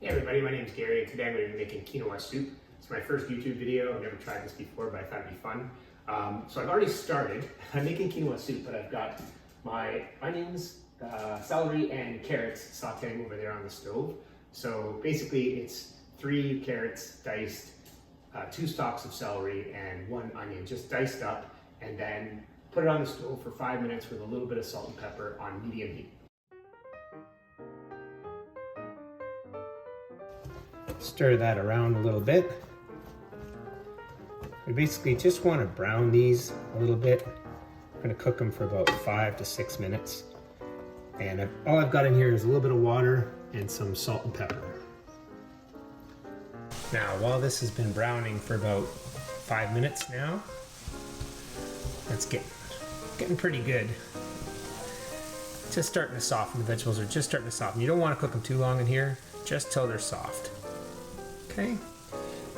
Hey everybody, my name is Gary and today I'm going to be making quinoa soup. It's my first YouTube video. I've never tried this before, but I thought it'd be fun. So I've already started. I'm making quinoa soup, but I've got my onions, celery, and carrots sauteing over there on the stove. So basically it's 3 carrots diced, 2 stalks of celery, and 1 onion just diced up, and then put it on the stove for 5 minutes with a little bit of salt and pepper on medium heat. Stir that around a little bit. We basically just want to brown these a little bit. I'm going to cook them for about 5 to 6 minutes. And all I've got in here is a little bit of water and some salt and pepper. Now, while this has been browning for about 5 minutes now, it's getting pretty good. Just starting to soften. The vegetables are just starting to soften. You don't want to cook them too long in here, just till they're soft. Okay,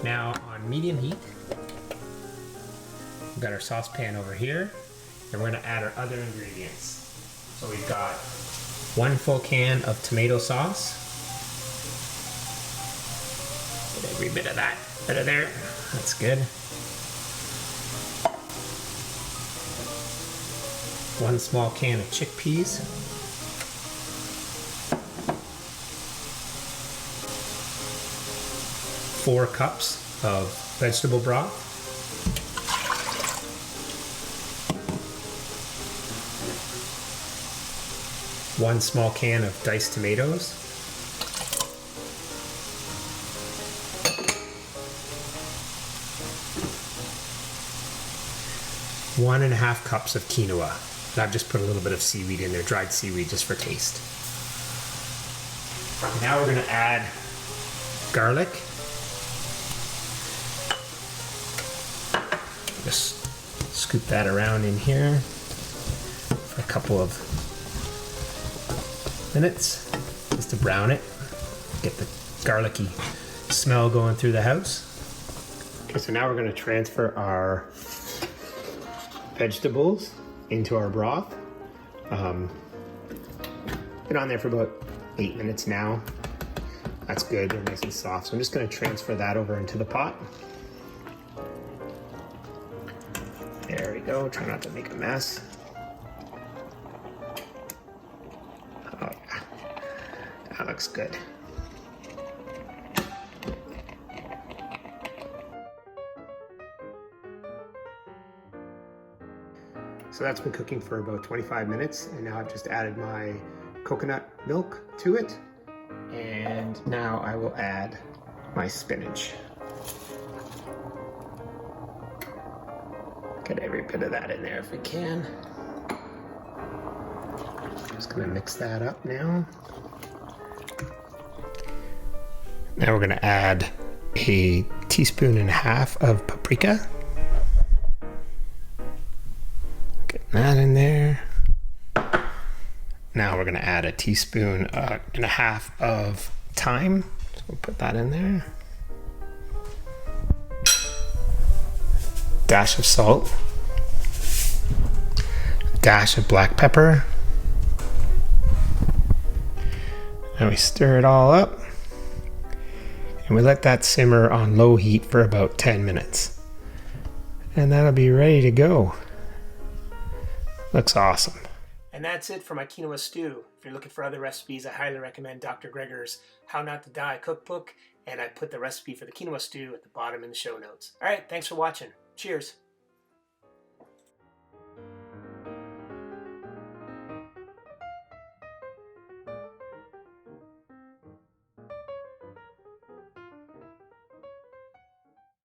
now on medium heat, we've got our saucepan over here, and we're going to add our other ingredients. So we've got 1 full can of tomato sauce. Get every bit of that out of there. That's good. 1 small can of chickpeas. 4 cups of vegetable broth. 1 small can of diced tomatoes. 1.5 cups of quinoa. And I've just put a little bit of seaweed in there, dried seaweed, just for taste. Now we're going to add garlic. Just scoop that around in here for a couple of minutes, just to brown it, get the garlicky smell going through the house. Okay, so now we're going to transfer our vegetables into our broth. Been on there for about 8 minutes now. That's good, they're nice and soft. So I'm just going to transfer that over into the pot. There we go, try not to make a mess. Oh yeah, that looks good. So that's been cooking for about 25 minutes, and now I've just added my coconut milk to it. And now I will add my spinach. Get every bit of that in there if we can. Just gonna mix that up now. Now we're gonna add a 1.5 teaspoons of paprika. Get that in there. Now we're gonna add a 1.5 teaspoons of thyme. So we'll put that in there. Dash of salt, a dash of black pepper, and we stir it all up, and we let that simmer on low heat for about 10 minutes, and that'll be ready to go. Looks awesome. And that's it for my quinoa stew. If you're looking for other recipes, I highly recommend Dr. Gregor's How Not to Die cookbook, and I put the recipe for the quinoa stew at the bottom in the show notes. All right, thanks for watching. Cheers.